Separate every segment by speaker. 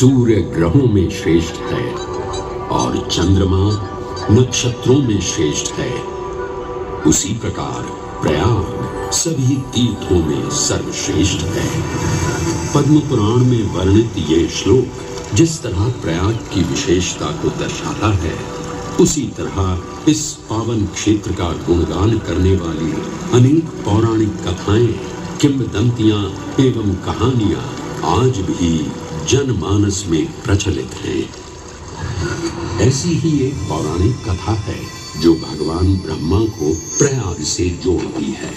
Speaker 1: सूर्य ग्रहों में श्रेष्ठ है और चंद्रमा नक्षत्रों में श्रेष्ठ है, उसी प्रकार प्रयाग सभी तीर्थों में सर्वश्रेष्ठ है। पद्म पुराण में वर्णित ये श्लोक जिस तरह प्रयाग की विशेषता को दर्शाता है, उसी तरह इस पावन क्षेत्र का गुणगान करने वाली अनेक पौराणिक कथाएं, किंवदंतियां एवं कहानियां आज भी जनमानस में प्रचलित हैं। ऐसी ही एक पौराणिक कथा है जो भगवान ब्रह्मा को प्रयाग से जोड़ती है।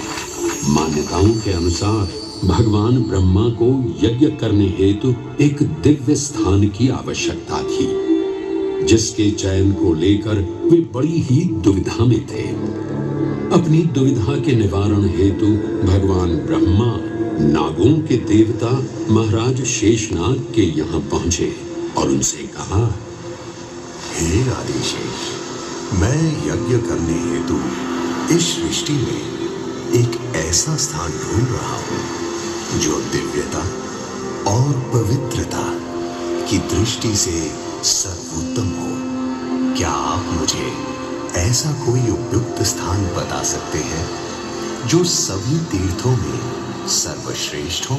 Speaker 1: मान्यताओं के अनुसार भगवान ब्रह्मा को यज्ञ करने हेतु एक दिव्य स्थान की आवश्यकता थी, जिसके चयन को लेकर वे बड़ी ही दुविधा में थे। अपनी दुविधा के निवारण हेतु भगवान ब्रह्मा नागों के देवता महाराज शेषनाग के यहाँ पहुंचे और उनसे कहा,
Speaker 2: हे आदिशेष, मैं यज्ञ करने हेतु इस सृष्टि में एक ऐसा स्थान ढूंढ रहा हूं जो दिव्यता और पवित्रता की दृष्टि से सर्वोत्तम हो। क्या आप मुझे ऐसा कोई उपयुक्त स्थान बता सकते हैं जो सभी तीर्थों में सर्वश्रेष्ठ हो?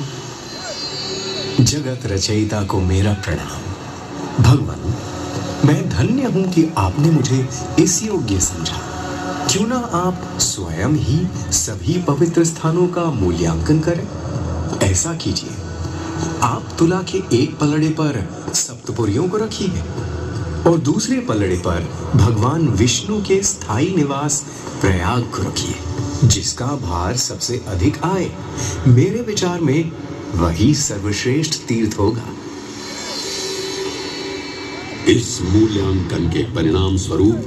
Speaker 3: जगत रचयिता को मेरा प्रणाम। भगवान, मैं धन्य हूं कि आपने मुझे इस योग्य समझा। क्यों ना आप स्वयं ही सभी पवित्र स्थानों का मूल्यांकन करें। ऐसा कीजिए, आप तुला के एक पलड़े पर सप्तपुरियों को रखिए और दूसरे पलड़े पर भगवान विष्णु के स्थायी निवास प्रयाग को रखिए, जिसका भार सबसे अधिक आए। मेरे विचार में वही सर्वश्रेष्ठ तीर्थ होगा।
Speaker 1: इस मूल्यांकन के परिणाम स्वरूप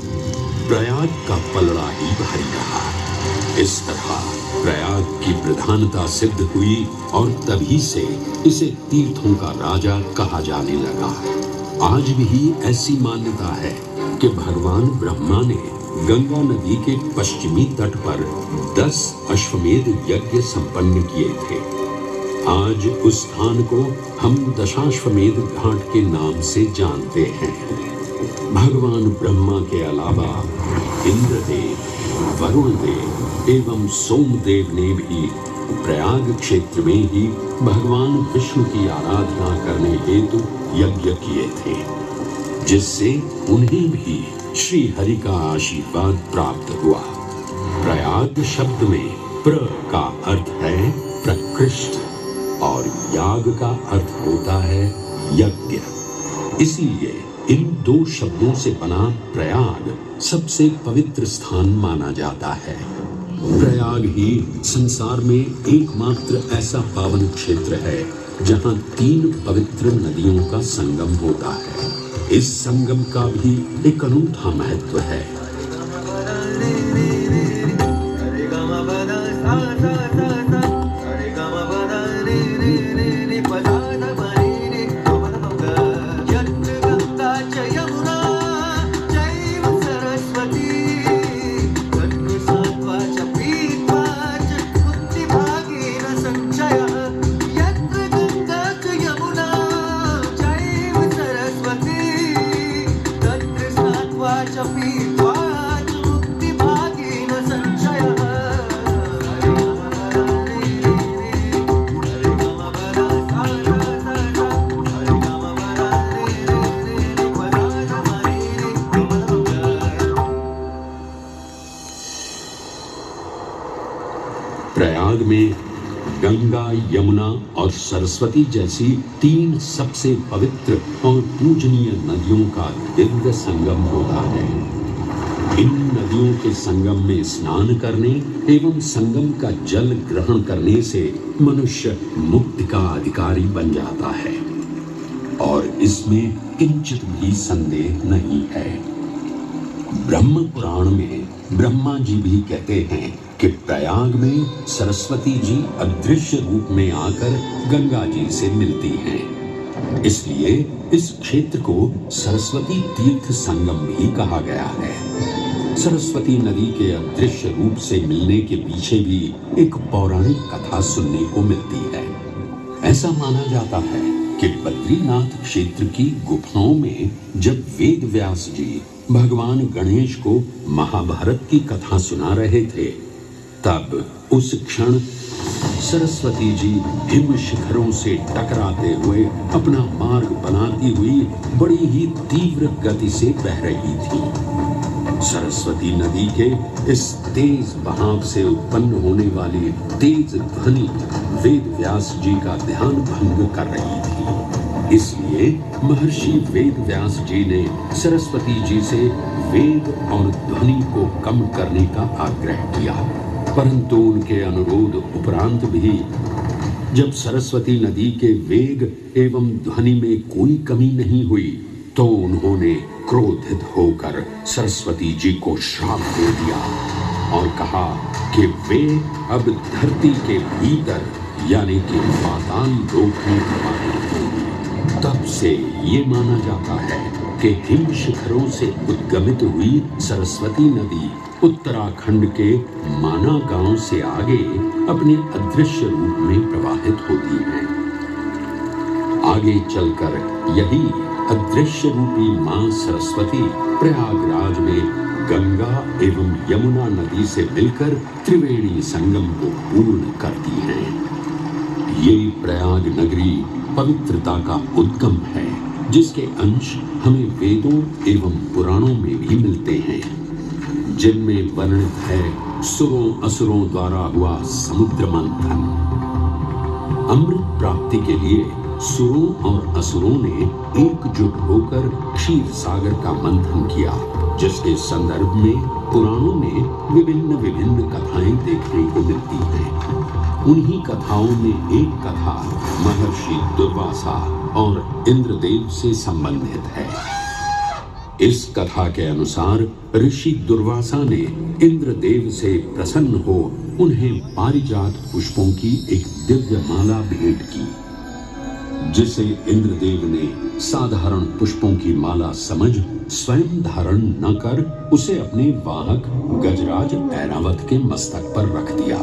Speaker 1: प्रयाग का पलड़ा ही भारी रहा। इस तरह प्रयाग की प्रधानता सिद्ध हुई और तभी से इसे तीर्थों का राजा कहा जाने लगा। आज भी ऐसी मान्यता है कि भगवान ब्रह्मा ने गंगा नदी के पश्चिमी तट पर 10 अश्वमेध यज्ञ संपन्न किए थे। आज उस स्थान को हम दशाश्वमेध घाट के नाम से जानते हैं। भगवान ब्रह्मा के अलावा इंद्रदेव, वरुण देव एवं सोमदेव ने भी प्रयाग क्षेत्र में ही भगवान विष्णु की आराधना करने हेतु यज्ञ किए थे, जिससे उन्हें भी श्री हरि का आशीर्वाद प्राप्त हुआ। प्रयाग शब्द में प्र का अर्थ है प्रकृष्ट और याग का अर्थ होता है यज्ञ। इसीलिए इन दो शब्दों से बना प्रयाग सबसे पवित्र स्थान माना जाता है। प्रयाग ही संसार में एकमात्र ऐसा पावन क्षेत्र है जहां 3 पवित्र नदियों का संगम होता है। इस संगम का भी एक अनूठा महत्व है। प्रयाग में गंगा, यमुना और सरस्वती जैसी 3 सबसे पवित्र और पूजनीय नदियों का दिव्य संगम होता है। इन नदियों के संगम में स्नान करने एवं संगम का जल ग्रहण करने से मनुष्य मुक्ति का अधिकारी बन जाता है और इसमें किंचित भी संदेह नहीं है। ब्रह्म पुराण में ब्रह्मा जी भी कहते हैं कि प्रयाग में सरस्वती जी अदृश्य रूप में आकर गंगा जी से मिलती हैं। इसलिए इस क्षेत्र को सरस्वती तीर्थ संगम भी कहा गया है। सरस्वती नदी के अदृश्य रूप से मिलने के पीछे भी एक पौराणिक कथा सुनने को मिलती है। ऐसा माना जाता है कि बद्रीनाथ क्षेत्र की गुफाओं में जब वेद व्यास जी भगवान गणेश को महाभारत की कथा सुना रहे थे, तब उस क्षण सरस्वती जी हिम शिखरों से टकराते हुए अपना मार्ग बनाती हुई बड़ी ही तीव्र गति से बह रही थी। सरस्वती नदी के इस तेज बहाव से उत्पन्न होने वाली तेज ध्वनि वेद व्यास जी का ध्यान भंग कर रही थी। इसलिए महर्षि वेद व्यास जी ने सरस्वती जी से वेग और ध्वनि को कम करने का आग्रह किया, परंतु उनके अनुरोध उपरांत भी जब सरस्वती नदी के वेग एवं ध्वनि में कोई कमी नहीं हुई, तो उन्होंने क्रोधित होकर सरस्वती जी को श्राप दे दिया और कहा कि वे अब धरती के भीतर यानी कि पाताल लोक में प्रवाहित होंगी। तब से ये माना जाता है कि हिम शिखरों से उद्गमित हुई सरस्वती नदी उत्तराखंड के माना गांव से आगे अपने अदृश्य रूप में प्रवाहित होती है। आगे चलकर यही अदृश्य रूपी मां सरस्वती प्रयागराज में गंगा एवं यमुना नदी से मिलकर त्रिवेणी संगम को पूर्ण करती है। ये प्रयाग नगरी पवित्रता का उद्गम है, जिसके अंश हमें वेदों एवं पुराणों में भी मिलते हैं, जिनमें वर्णित है सुरों असुरों द्वारा हुआ समुद्र मंथन। अमृत प्राप्ति के लिए सुरों और असुरों ने एकजुट होकर क्षीर सागर का मंथन किया, जिसके संदर्भ में पुराणों में विभिन्न कथाएं देखने को मिलती हैं। उन्हीं कथाओं में एक कथा महर्षि दुर्वासा और इंद्रदेव से संबंधित है। इस कथा के अनुसार ऋषि दुर्वासा ने इंद्रदेव से प्रसन्न हो उन्हें पारिजात पुष्पों की एक दिव्य माला भेंट की, जिसे इंद्रदेव ने साधारण पुष्पों की माला समझ स्वयं धारण न कर उसे अपने वाहक गजराज ऐरावत के मस्तक पर रख दिया।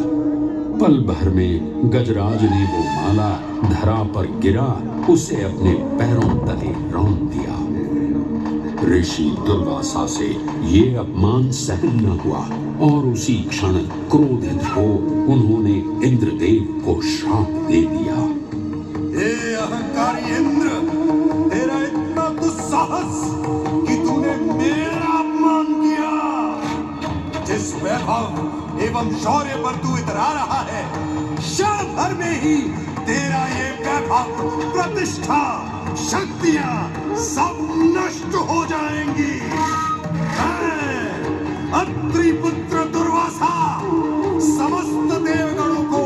Speaker 1: पल भर में गजराज ने वो माला धरा पर गिरा उसे अपने पैरों तले रौंद दिया। ऋषि दुर्वासा से ये अपमान सहन न हुआ और उसी क्षण क्रोधित हो उन्होंने इंद्रदेव को श्राप दे दिया।
Speaker 2: हे अहंकारी इंद्र, तेरा इतना दुस्साहस कि तूने मेरा अपमान किया। जिस वैभव एवं शौर्य पर तू इतरा रहा है, क्षण भर में ही तेरा ये वैभव, प्रतिष्ठा, शक्तियां सब नष्ट हो जाएंगी। अत्रि पुत्र दुर्वासा समस्त देवगणों को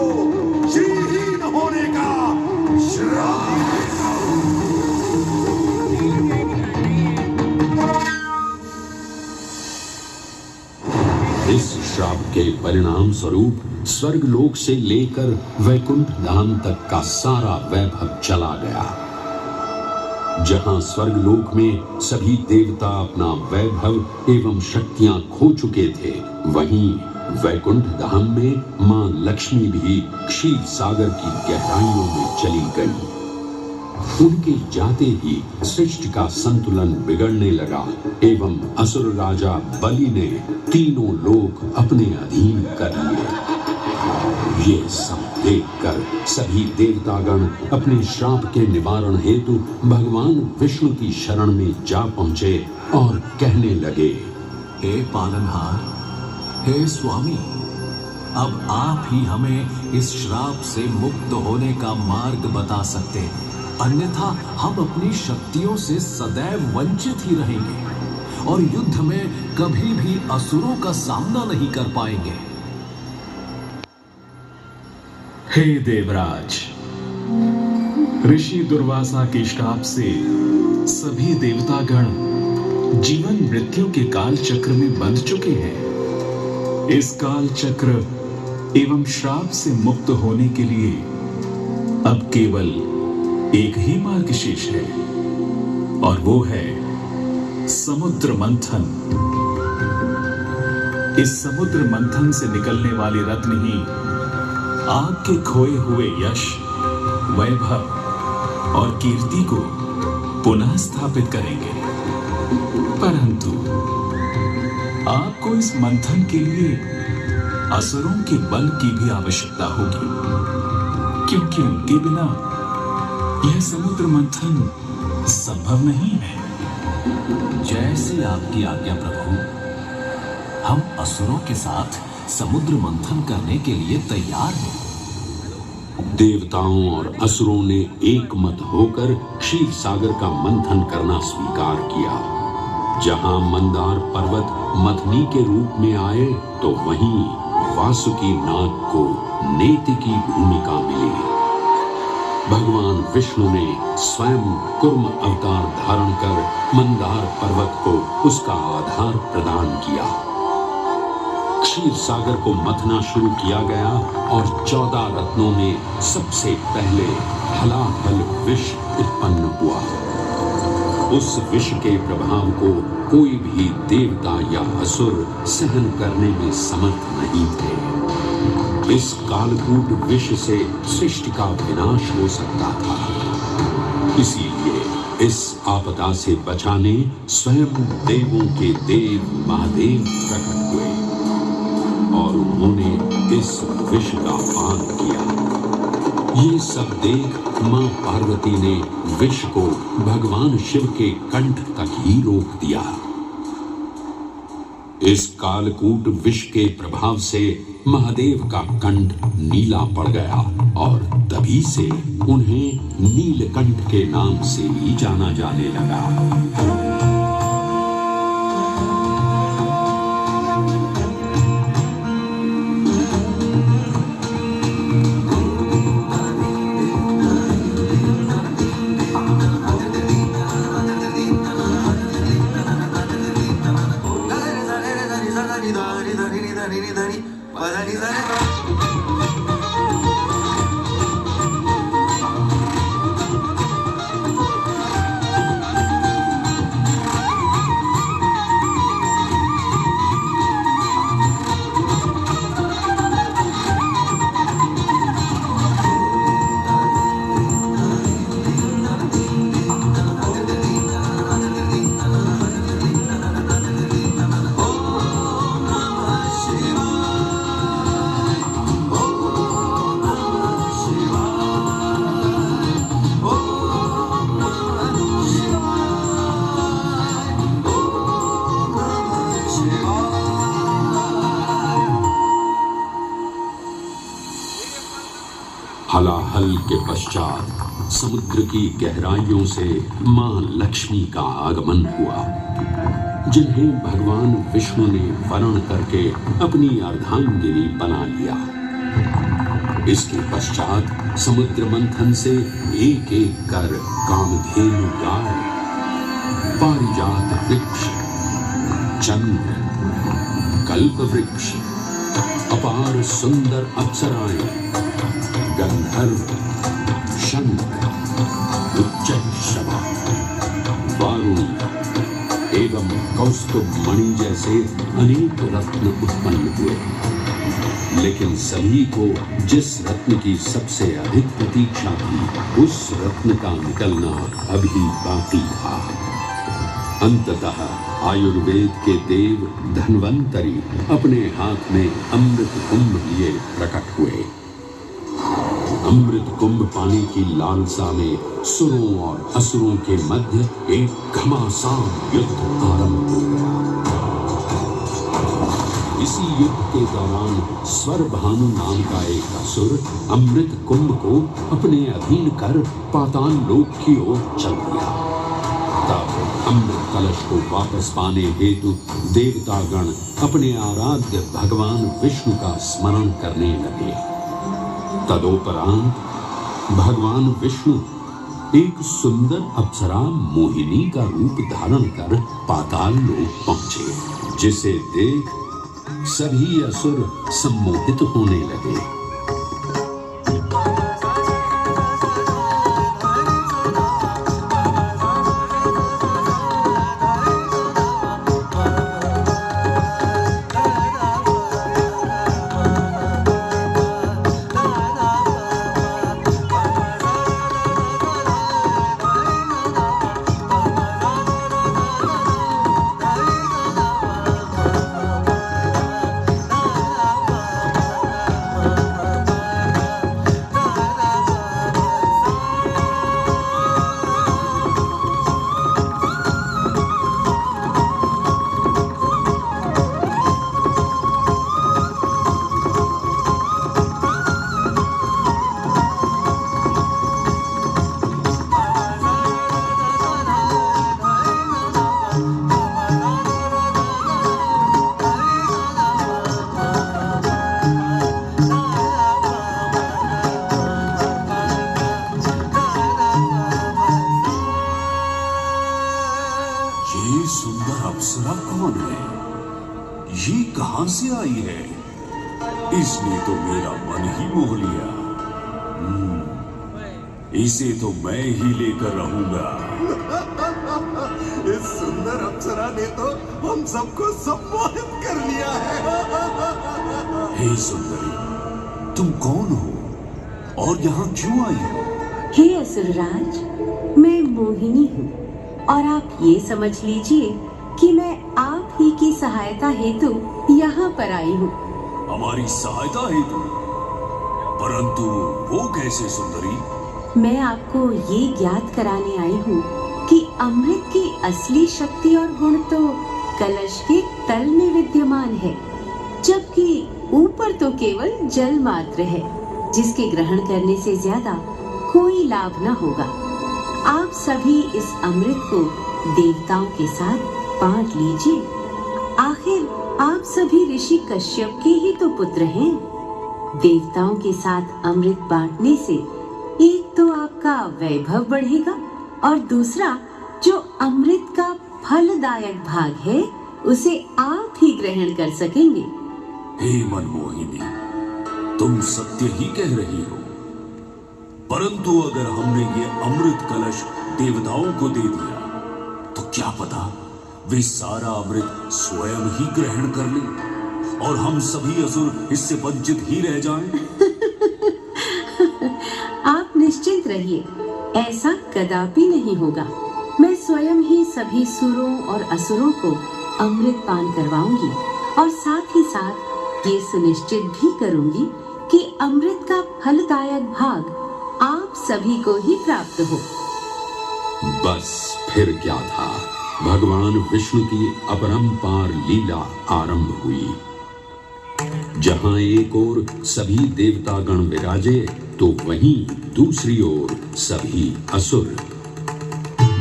Speaker 2: श्रीहीन होने का श्राप देता हूं।
Speaker 1: इस श्राप के परिणाम स्वरूप स्वर्गलोक से लेकर वैकुंठ धाम तक का सारा वैभव चला गया। जहां स्वर्गलोक में सभी देवता अपना वैभव एवं शक्तियां खो चुके थे, वहीं वैकुंठ धाम में मां लक्ष्मी भी क्षीर सागर की गहराइयों में चली गई। उनके जाते ही सृष्टि का संतुलन बिगड़ने लगा एवं असुर राजा बलि ने तीनों लोक अपने अधीन कर लिए। ये सब देखकर सभी देवतागण अपने श्राप के निवारण हेतु भगवान विष्णु की शरण में जा पहुंचे और कहने लगे,
Speaker 4: हे पालनहार, हे स्वामी, अब आप ही हमें इस श्राप से मुक्त होने का मार्ग बता सकते हैं, अन्यथा हम अपनी शक्तियों से सदैव वंचित ही रहेंगे और युद्ध में कभी भी असुरों का सामना नहीं कर पाएंगे।
Speaker 5: हे देवराज, ऋषि दुर्वासा के श्राप से सभी देवतागण जीवन मृत्यु के काल चक्र में बंध चुके हैं। इस काल चक्र एवं श्राप से मुक्त होने के लिए अब केवल एक ही मार्ग शेष है और वो है समुद्र मंथन। इस समुद्र मंथन से निकलने वाले रत्न ही आपके खोए हुए यश, वैभव और कीर्ति को पुनः स्थापित करेंगे। परंतु आपको इस मंथन के लिए असुरों के बल की भी आवश्यकता होगी, क्योंकि उनके बिना यह समुद्र मंथन संभव नहीं है।
Speaker 4: जैसे आपकी आज्ञा प्रभु। हम असुरों के साथ समुद्र मंथन करने के लिए तैयार हैं।
Speaker 1: देवताओं और असुरों ने एक मत होकर क्षीर सागर का मंथन करना स्वीकार किया। जहां मंदार पर्वत मथनी के रूप में आए तो वहीं वासुकी नाग को नेति की भूमिका मिली। भगवान विष्णु ने स्वयं कुर्म अवतार धारण कर मंदार पर्वत को उसका आधार प्रदान किया। क्षीर सागर को मथना शुरू किया गया और 14 रत्नों में सबसे पहले हलाहल विष उत्पन्न हुआ। उस विष के प्रभाव को कोई भी देवता या असुर सहन करने में समर्थ नहीं थे। इस कालकूट विष से सृष्टि का विनाश हो सकता था। इसीलिए इस आपदा से बचाने स्वयं देवों के देव महादेव प्रकट हुए और उन्होंने इस विष का पान किया। ये सब देख मां पार्वती ने विष को भगवान शिव के कंठ तक ही रोक दिया। इस कालकूट विष के प्रभाव से महादेव का कंठ नीला पड़ गया और तभी से उन्हें नीलकंठ के नाम से ही जाना जाने लगा। हलाहल के पश्चात समुद्र की गहराइयों से मां लक्ष्मी का आगमन हुआ, जिन्हें भगवान विष्णु ने वरण करके अपनी अर्धांगिनी बना लिया। इसके पश्चात समुद्र मंथन से एक एक कर कामधेनु गाय, पारिजात वृक्ष, चंद्र, कल्प वृक्ष, अपार सुंदर अप्सराएं, गंधर्व, शंख, उच्चैःषवा, वारुणी एवं कौस्तुभ मणि जैसे अनेक रत्न उत्पन्न हुए। लेकिन सभी को जिस रत्न की सबसे अधिक प्रतीक्षा थी, उस रत्न का निकलना अभी बाकी था। अंततः आयुर्वेद के देव धन्वंतरी अपने हाथ में अमृत कुंभ लिए प्रकट हुए। अमृत कुंभ पाने की लालसा में सुरों और असुरों के मध्य एक घमासान युद्ध आरंभ हो गया। इसी युद्ध के दौरान स्वरभानु नाम का एक असुर अमृत कुंभ को अपने अधीन कर पाताल लोक की ओर चल दिया। तब अमृत कलश को वापस पाने हेतु देवतागण अपने आराध्य भगवान विष्णु का स्मरण करने लगे। तदोपरांत भगवान विष्णु एक सुंदर अप्सरा मोहिनी का रूप धारण कर पाताल लोक पहुंचे, जिसे देख सभी असुर सम्मोहित होने लगे।
Speaker 4: ये सुंदर अप्सरा कौन है? ये कहां से आई है? इसने तो मेरा मन ही मोह लिया। इसे तो मैं ही लेकर रहूंगा।
Speaker 2: इस सुंदर अप्सरा ने तो हम सबको सम्मोहित कर लिया है।
Speaker 4: हे सुंदरी, तुम कौन हो और यहाँ क्यों आई हो?
Speaker 6: हे असुरराज, मैं मोहिनी हूँ और आप ये समझ लीजिए कि मैं आप ही की सहायता हेतु यहाँ पर आई हूँ।
Speaker 4: हमारी सहायता हेतु? परंतु वो कैसे सुंदरी?
Speaker 6: मैं आपको ये ज्ञात कराने आई हूँ कि अमृत की असली शक्ति और गुण तो कलश के तल में विद्यमान है, जबकि ऊपर तो केवल जल मात्र है, जिसके ग्रहण करने से ज्यादा कोई लाभ न होगा। आप सभी इस अमृत को देवताओं के साथ बांट लीजिए। आखिर आप सभी ऋषि कश्यप के ही तो पुत्र हैं। देवताओं के साथ अमृत बांटने से एक तो आपका वैभव बढ़ेगा और दूसरा जो अमृत का फलदायक भाग है उसे आप ही ग्रहण कर सकेंगे।
Speaker 4: हे मनमोहिनी, तुम सत्य ही कह रही हो। परंतु अगर हमने ये अमृत कलश देवताओं को दे दिया तो क्या पता वे सारा अमृत स्वयं ही ग्रहण कर लें और हम सभी असुर इससे वंचित ही रह जाएं।
Speaker 6: आप निश्चिंत रहिए, ऐसा कदापि नहीं होगा। मैं स्वयं ही सभी सुरों और असुरों को अमृत पान करवाऊंगी और साथ ही साथ ये सुनिश्चित भी करूंगी कि अमृत का फलदायक भाग आप सभी को ही प्राप्त हो।
Speaker 1: बस फिर क्या था, भगवान विष्णु की अपरंपार लीला आरंभ हुई। जहां एक ओर सभी देवतागण विराजे तो वहीं दूसरी ओर सभी असुर।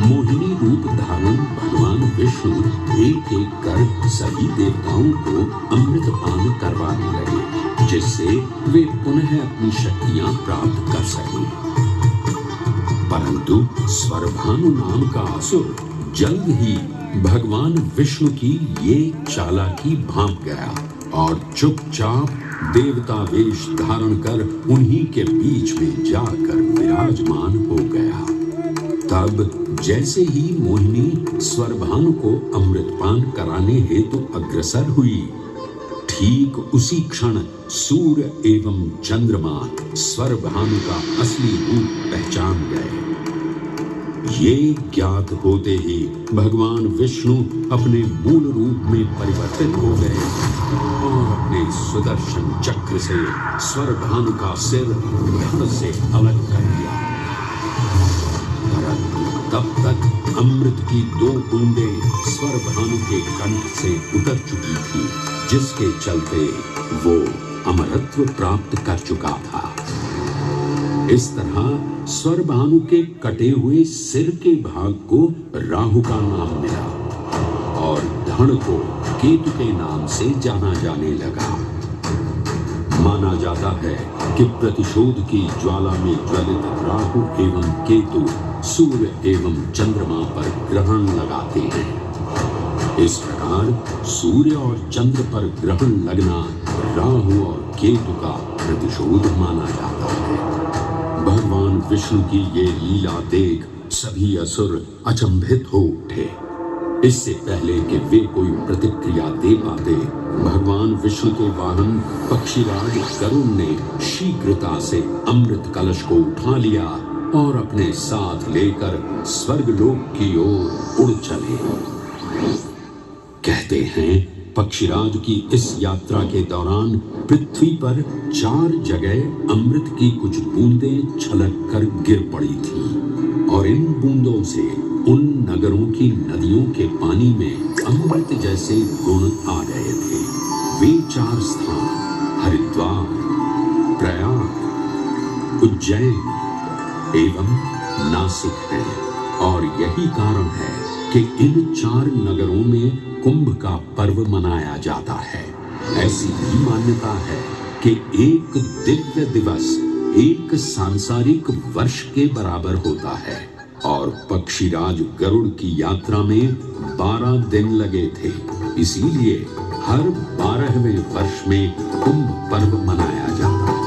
Speaker 1: मोहिनी रूप धारण भगवान विष्णु एक एक कर सभी देवताओं को अमृत पान करवाने लगे, जिससे वे पुनः अपनी शक्तियां प्राप्त कर सकें। परंतु स्वरभानु नाम का असुर जल्द ही भगवान विष्णु की ये चालाकी भांप गया और चुपचाप देवता वेश धारण कर उन्हीं के बीच में जाकर विराजमान हो गया। तब जैसे ही मोहिनी स्वरभानु को अमृतपान कराने हेतु अग्रसर हुई, ठीक उसी क्षण सूर्य एवं चंद्रमा स्वरभानु का असली रूप पहचान गए। ये ज्ञात होते ही भगवान विष्णु अपने मूल रूप में परिवर्तित हो गए और अपने सुदर्शन चक्र से स्वरभानु का सिर धड़ से अलग कर दिया। परंतु तब तक अमृत की 2 बूंदें स्वरभानु के कंठ से उतर चुकी थी, जिसके चलते वो अमरत्व प्राप्त कर चुका था। इस तरह स्वरभानु के कटे हुए सिर के भाग को राहु का नाम मिला और धड़ को केतु के नाम से जाना जाने लगा। माना जाता है कि प्रतिशोध की ज्वाला में ज्वलित राहु एवं केतु सूर्य एवं चंद्रमा पर ग्रहण लगाते हैं। इस प्रकार सूर्य और चंद्र पर ग्रहण लगना राहु और केतु का प्रतिशोध माना जाता है। भगवान विष्णु की ये लीला देख सभी असुर अचंभित हो उठे। इससे पहले कि वे कोई प्रतिक्रिया दे पाते, भगवान विष्णु के वाहन पक्षीराज गरुड़ ने शीघ्रता से अमृत कलश को उठा लिया और अपने साथ लेकर स्वर्गलोक की ओर उड़ चले। कहते हैं पक्षीराज की इस यात्रा के दौरान पृथ्वी पर 4 जगह अमृत की कुछ बूंदें छलक कर गिर पड़ी थी और इन बूंदों से उन नगरों की नदियों के पानी में अमृत जैसे गुण आ गए थे। वे 4 स्थान हरिद्वार, प्रयाग, उज्जैन एवं नासिक हैं और यही कारण है कि इन 4 नगरों में कुंभ का पर्व मनाया जाता है। ऐसी भी मान्यता है कि एक दिव्य दिवस एक सांसारिक वर्ष के बराबर होता है। और पक्षीराज गरुड़ की यात्रा में 12 दिन लगे थे। इसीलिए हर 12वें वर्ष में कुंभ पर्व मनाया जाता है।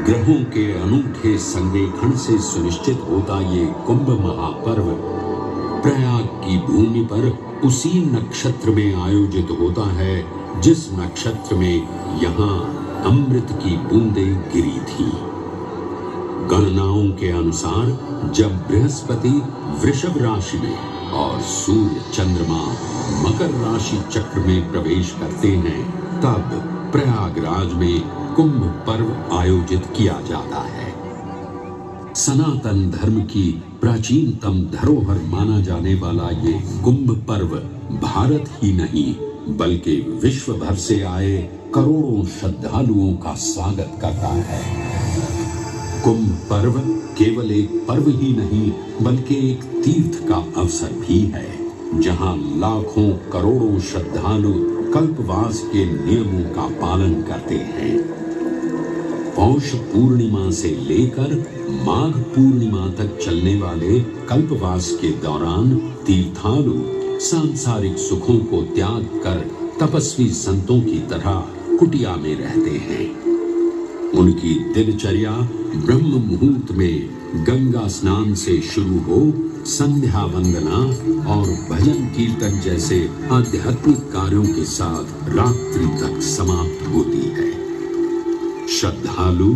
Speaker 1: ग्रहों के अनूठे संरेखण से सुनिश्चित होता ये कुंभ महापर्व प्रयाग की भूमि पर उसी नक्षत्र में आयोजित होता है जिस नक्षत्र में यहाँ अमृत की बूंदें गिरी थी। गणनाओं के अनुसार जब बृहस्पति वृषभ राशि में और सूर्य चंद्रमा मकर राशि चक्र में प्रवेश करते हैं तब प्रयागराज में कुंभ पर्व आयोजित किया जाता है। सनातन धर्म की प्राचीनतम धरोहर माना जाने वाला ये कुंभ पर्व भारत ही नहीं बल्कि विश्व भर से आए करोड़ों श्रद्धालुओं का स्वागत करता है। कुंभ पर्व केवल एक पर्व ही नहीं बल्कि एक तीर्थ का अवसर भी है जहां लाखों करोड़ों श्रद्धालु कल्पवास के नियमों का पालन करते हैं। पौष पूर्णिमा से लेकर माघ पूर्णिमा तक चलने वाले कल्पवास के दौरान तीर्थालु सांसारिक सुखों को त्याग कर तपस्वी संतों की तरह कुटिया में रहते हैं। उनकी दिनचर्या ब्रह्म मुहूर्त में गंगा स्नान से शुरू हो संध्या वंदना और भजन कीर्तन जैसे आध्यात्मिक कार्यों के साथ रात्रि तक समाप्त होती है। श्रद्धालु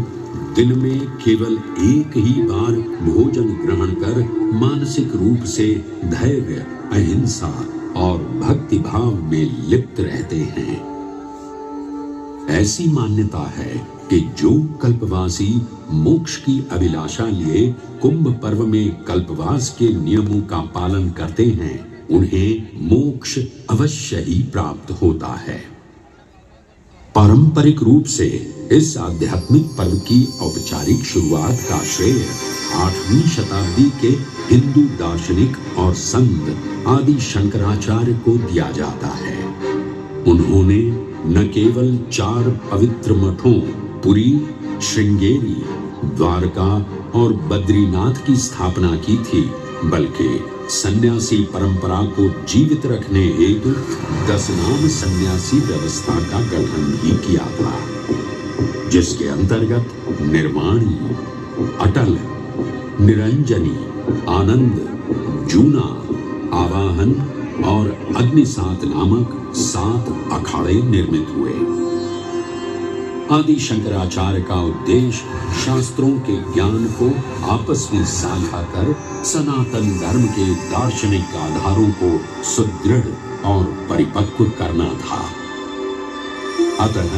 Speaker 1: दिन में केवल एक ही बार भोजन ग्रहण कर मानसिक रूप से धैर्य, अहिंसा और भक्ति भाव में लिप्त रहते हैं। ऐसी मान्यता है कि जो कल्पवासी मोक्ष की अभिलाषा लिए कुंभ पर्व में कल्पवास के नियमों का पालन करते हैं उन्हें मोक्ष अवश्य ही प्राप्त होता है। पारंपरिक रूप से इस आध्यात्मिक पर्व की औपचारिक शुरुआत का श्रेय 8वीं शताब्दी के हिंदू दार्शनिक और संत आदि शंकराचार्य को दिया जाता है। उन्होंने न केवल 4 पवित्र मठों पुरी, श्रृंगेरी, द्वारका और बद्रीनाथ की स्थापना की थी बल्कि सन्यासी परंपरा को जीवित रखने हेतु 10 नाम सन्यासी व्यवस्था का गठन भी किया था जिसके अंतर्गत निर्वाणी, अटल, निरंजनी, आनंद, जूना, आवाहन और अग्निसात नामक 7 अखाड़े निर्मित हुए। आदि शंकराचार्य का उद्देश्य शास्त्रों के ज्ञान को आपस में साझा कर सनातन धर्म के दार्शनिक आधारों को सुदृढ़ और परिपक्व करना था। अतः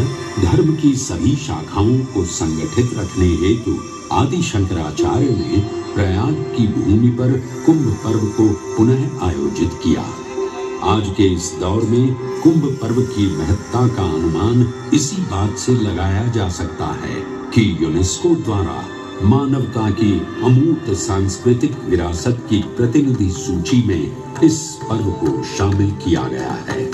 Speaker 1: धर्म की सभी शाखाओं को संगठित रखने हेतु आदि शंकराचार्य ने प्रयाग की भूमि पर कुंभ पर्व को पुनः आयोजित किया। आज के इस दौर में कुंभ पर्व की महत्ता का अनुमान इसी बात से लगाया जा सकता है कि यूनेस्को द्वारा मानवता की अमूर्त सांस्कृतिक विरासत की प्रतिनिधि सूची में इस पर्व को शामिल किया गया है।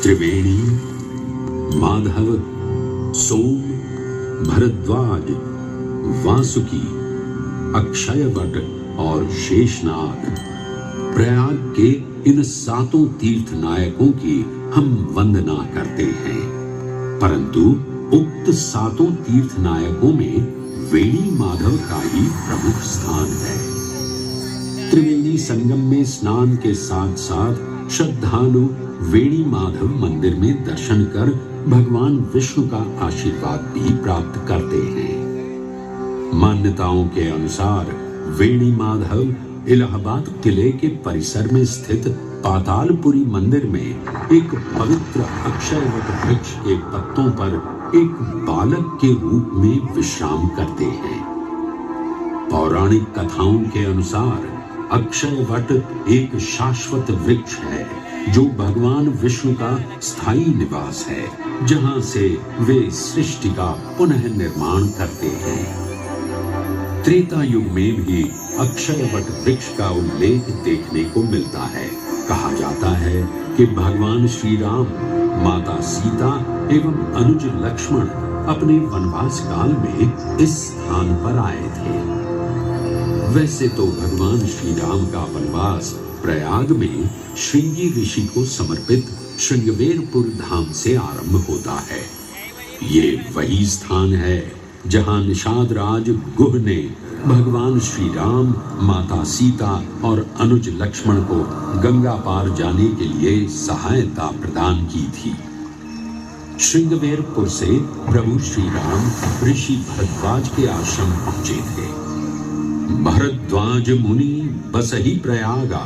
Speaker 1: त्रिवेणी, माधव, सोम, भरद्वाज, वासुकी, अक्षयवट और शेषनाग, प्रयाग के इन 7 तीर्थ नायकों की हम वंदना करते हैं। परंतु उक्त 7 तीर्थ नायकों में वेणी माधव का ही प्रमुख स्थान है। त्रिवेणी संगम में स्नान के साथ साथ श्रद्धालु वेणी माधव मंदिर में दर्शन कर भगवान विष्णु का आशीर्वाद भी प्राप्त करते हैं। मान्यताओं के अनुसार वेणी माधव इलाहाबाद किले के परिसर में स्थित पातालपुरी मंदिर में एक पवित्र अक्षयवट वृक्ष के पत्तों पर एक बालक के रूप में विश्राम करते हैं। पौराणिक कथाओं के अनुसार अक्षयवट एक शाश्वत वृक्ष है जो भगवान विष्णु का स्थायी निवास है, जहां से वे सृष्टि का पुनः निर्माण करते हैं। त्रेता युग में भी अक्षयवट वृक्ष का उल्लेख देखने को मिलता है। कहा जाता है कि भगवान श्री राम, माता सीता एवं अनुज लक्ष्मण अपने वनवास काल में इस स्थान पर आए थे। वैसे तो भगवान श्री राम का वनवास प्रयाग में श्रृंगी ऋषि को समर्पित श्रृंगवेरपुर धाम से आरंभ होता है। ये वही स्थान है जहां निषाद राज गुह ने भगवान श्री राम, माता सीता और अनुज लक्ष्मण को गंगा पार जाने के लिए सहायता प्रदान की थी। श्रृंगवेरपुर से प्रभु श्री राम ऋषि भरद्वाज के आश्रम पहुंचे थे। भरद्वाज मुनि बसहि प्रयागा,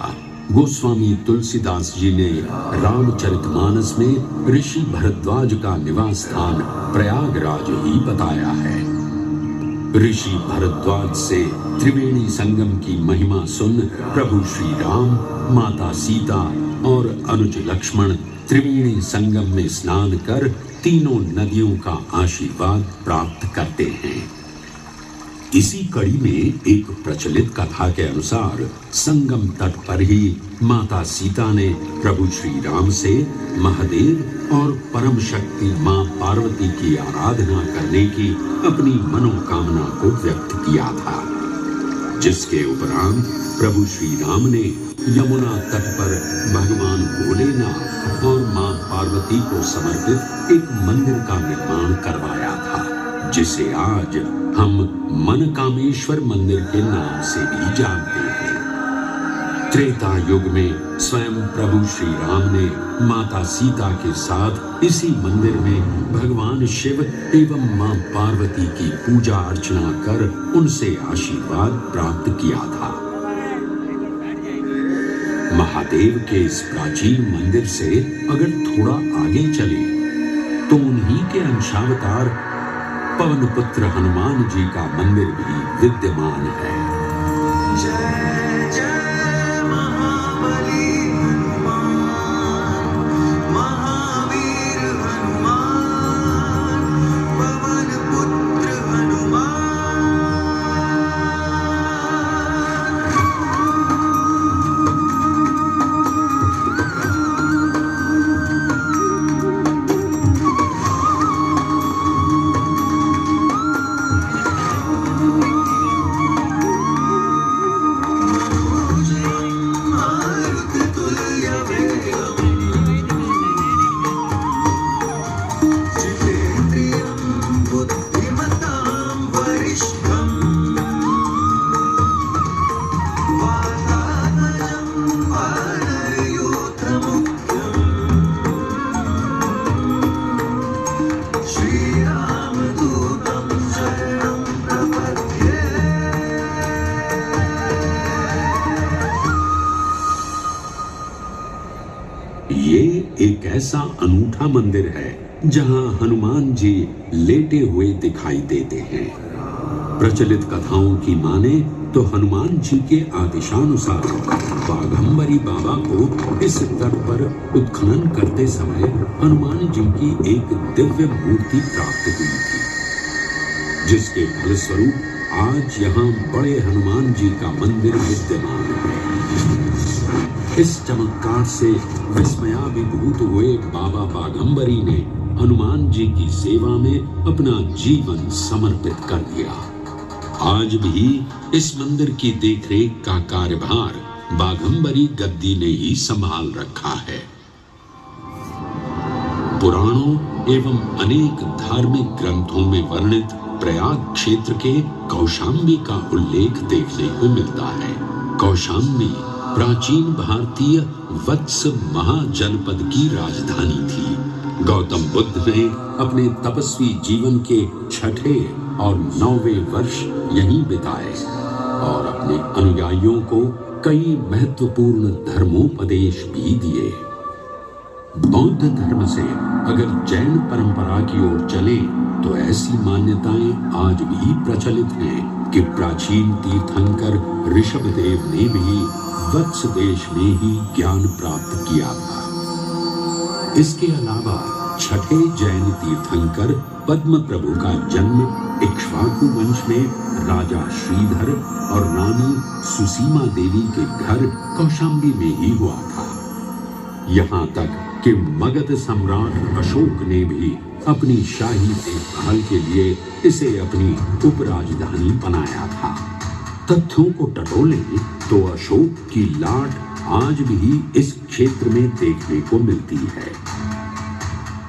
Speaker 1: गोस्वामी तुलसीदास जी ने रामचरितमानस में ऋषि भरद्वाज का निवास स्थान प्रयागराज ही बताया है। ऋषि भरद्वाज से त्रिवेणी संगम की महिमा सुन प्रभु श्री राम, माता सीता और अनुज लक्ष्मण त्रिवेणी संगम में स्नान कर तीनों नदियों का आशीर्वाद प्राप्त करते हैं। इसी कड़ी में एक प्रचलित कथा के अनुसार संगम तट पर ही माता सीता ने प्रभु श्री राम से महादेव और परम शक्ति मां पार्वती की आराधना करने की अपनी मनोकामना को व्यक्त किया था, जिसके उपरांत प्रभु श्री राम ने यमुना तट पर भगवान भोलेनाथ और मां पार्वती को समर्पित एक मंदिर का निर्माण करवाया था, जिसे आज हम मनकामेश्वर मंदिर के नाम से भी जानते हैं। त्रेता युग में स्वयं प्रभु श्री राम ने माता सीता के साथ इसी मंदिर में भगवान शिव एवं मां पार्वती की पूजा अर्चना कर उनसे आशीर्वाद प्राप्त किया था। महादेव के इस प्राचीन मंदिर से अगर थोड़ा आगे चले तो उन्हीं के अंशावतार पवन पुत्र हनुमान जी का मंदिर भी विद्यमान है।
Speaker 7: जय जय महाबली हनुमान।
Speaker 1: ऐसा अनूठा मंदिर है जहां हनुमान जी लेटे हुए दिखाई देते हैं। प्रचलित कथाओं की माने तो हनुमान जी के आदेशानुसार बाघंबरी बाबा को इस तट पर उत्खनन करते समय हनुमान जी की एक दिव्य मूर्ति प्राप्त हुई थी, जिसके फलस्वरूप आज यहाँ बड़े हनुमान जी का मंदिर विद्यमान है। इस चमत्कार से विस्मयाभिभूत हुए बाबा बाघंबरी ने हनुमान जी की सेवा में अपना जीवन समर्पित कर दिया। आज भी इस मंदिर की देखरेख का कार्यभार बाघंबरी गद्दी ने ही संभाल रखा है। पुराणों एवं अनेक धार्मिक ग्रंथों में वर्णित प्रयाग क्षेत्र के कौशाम्बी का उल्लेख देखने को मिलता है। कौशाम्बी प्राचीन भारतीय वत्स महाजनपद की राजधानी थी। गौतम बुद्ध ने अपने तपस्वी जीवन के 6ठे और 9वें वर्ष यहीं बिताए और अपने अनुयायियों को कई महत्वपूर्ण धर्मोपदेश भी दिए। बौद्ध धर्म से अगर जैन परंपरा की ओर चले तो ऐसी मान्यताएं आज भी प्रचलित हैं कि प्राचीन तीर्थंकर ऋषभदेव ने भी वत्स देश में ही ज्ञान प्राप्त किया था। इसके अलावा 6ठे जैन तीर्थंकर पद्म प्रभु का जन्म इक्ष्वाकु वंश में राजा श्रीधर और रानी सुसीमा देवी के घर कौशाम्बी में ही हुआ था। यहाँ तक कि मगध सम्राट अशोक ने भी अपनी शाही देखभाल के लिए इसे अपनी उपराजधानी बनाया था। तथ्यों को टटोलें तो अशोक की लाट आज भी इस क्षेत्र में देखने को मिलती है।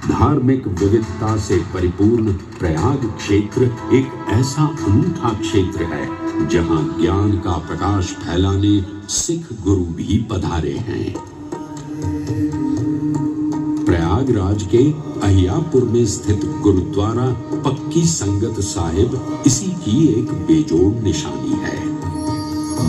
Speaker 1: धार्मिक विविधता से परिपूर्ण प्रयाग क्षेत्र एक ऐसा अनूठा क्षेत्र है जहां ज्ञान का प्रकाश फैलाने सिख गुरु भी पधारे हैं। प्रयागराज के अहियापुर में स्थित गुरुद्वारा पक्की संगत साहिब इसी की एक बेजोड़ निशानी है।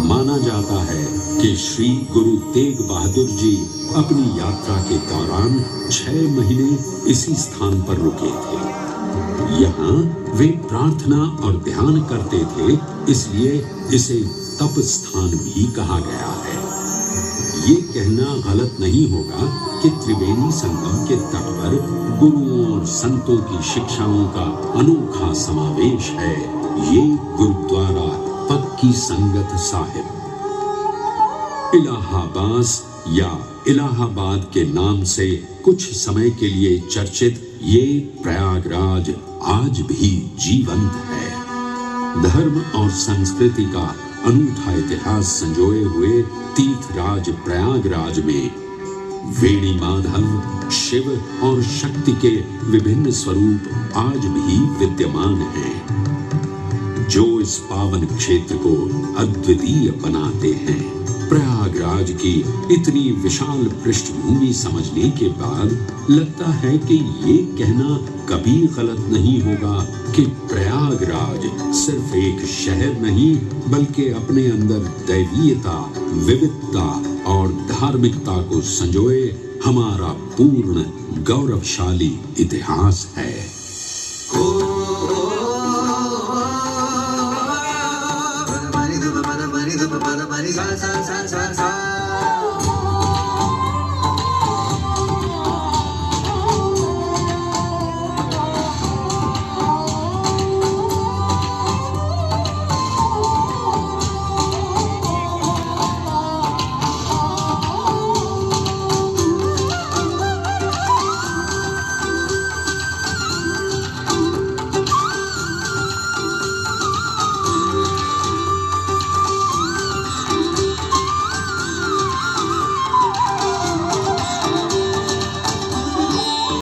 Speaker 1: माना जाता है कि श्री गुरु तेग बहादुर जी अपनी यात्रा के दौरान 6 महीने इसी स्थान पर रुके थे। यहाँ वे प्रार्थना और ध्यान करते थे, इसलिए इसे तप स्थान भी कहा गया है। ये कहना गलत नहीं होगा कि त्रिवेणी संगम के तट पर गुरुओं और संतों की शिक्षाओं का अनोखा समावेश है। ये गुरुद्वारा पक्की संगत साहिब इलाहाबाद के नाम से कुछ समय के लिए चर्चित ये प्रयागराज आज भी जीवंत है। धर्म और संस्कृति का अनूठा इतिहास संजोए हुए तीर्थराज प्रयागराज में वेणी माधव, शिव और शक्ति के विभिन्न स्वरूप आज भी विद्यमान हैं, जो इस पावन क्षेत्र को अद्वितीय बनाते हैं। प्रयागराज की इतनी विशाल पृष्ठभूमि समझने के बाद लगता है कि ये कहना कभी गलत नहीं होगा कि प्रयागराज सिर्फ एक शहर नहीं बल्कि अपने अंदर दैवीयता, विविधता और धार्मिकता को संजोए हमारा पूर्ण गौरवशाली इतिहास है।